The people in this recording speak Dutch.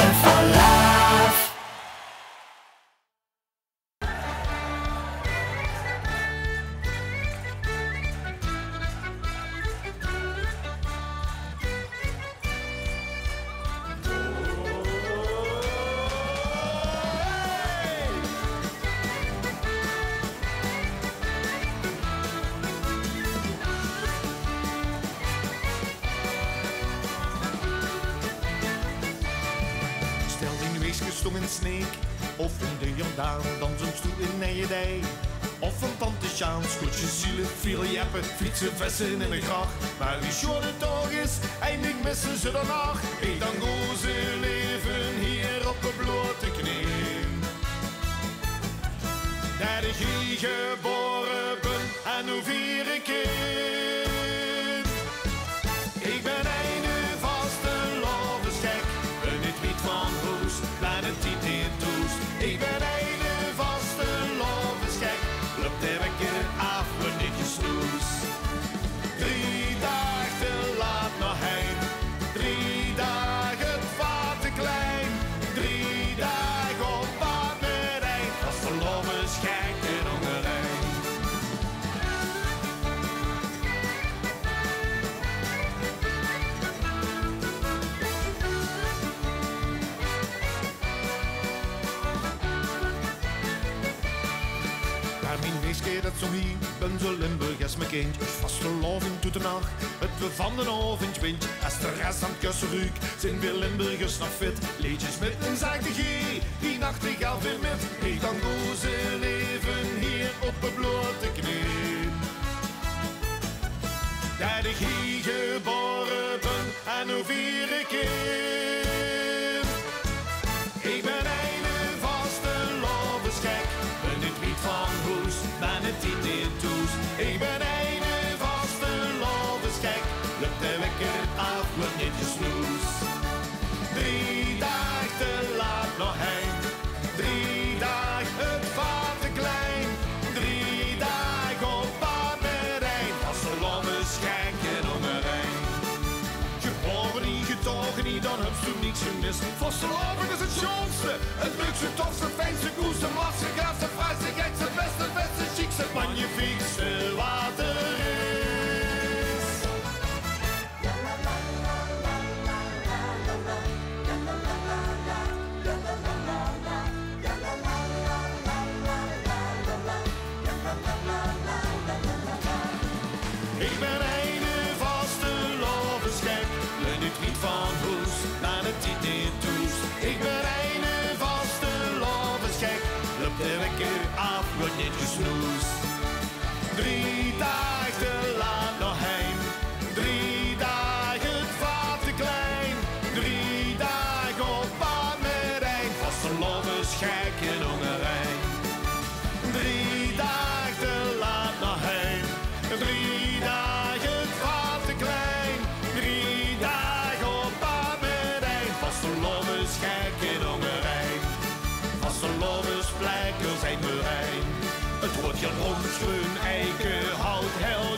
live for life. Stond in Sneek, of in de Jordaan, dan zo'n stoel in Nijedij. Of van tante Sjaan, scootjes zielig, veel jeppen, fietsen, vessen in de gracht. Maar wie short het toch is, eindelijk missen ze daarna. Ik dan go ze leven hier op de blote knie. Dat ik hier geboren ben en hoe vier ik het. Ik ben een vaste lovensgek, ben niet wiet van hoes, ben het niet in toes. Ik ben een vaste lovensgek, loopt de wekker af, ben niet gesnoes. 3 dagen te laat nog heen, 3 dagen het vaat te klein. 3 dagen op pad met een vaste lovensgek en hongerijn. Mijn weeskeer dat zo hier, ben zo Limburg als mijn kind. Vaste loving doet de nacht, het we van de ovens wint. Als de rest aan het kussen ruikt, zijn weer Limburgers nog fit. Liedjes met een zachte G, die nachtegaal weer met. Ik dan go ze leven hier op de blote knie. Dat ik hier geboren ben en hoe vier ik het. Ik ben een vaste lovensgek, ben niet wiet van hoes, ben het niet in toes. Ik ben een vaste lovensgek, lukt de wekker af, wordt niet gesnoes. 3 dagen te laat nog heen, 3 dagen het vaat te klein. 3 dagen op pad met een vaste lovensgek en hongerijn. Geboren niet, getogen niet, dan heb je niks gemist. Vasteloving is het schoonste, het leukste, tofste, fijnste, koeste, matste, gaafste, fraaiste, gekste, beste, chicste, magnifiekste wat er is. Ik ben een vaste lovensgek, ben niet wiet van hoes, ben het niet in toes. Ik ben een vaste lovensgek, loopt de wekker af, wordt niet gesnoes. 3 dagen te laat nog heen, 3 dagen het vaat te klein. 3 dagen op pad met een vaste lovensgek en hongerijn. 3 dagen te laat nog heen, 3 dagen het vaat te klein. 3 dagen op pad met een vaste lovensgek en hongerijn. Vaste lovensplekken zijn berijn. Het wordt hier rond, schoon, eiken, hout, hel,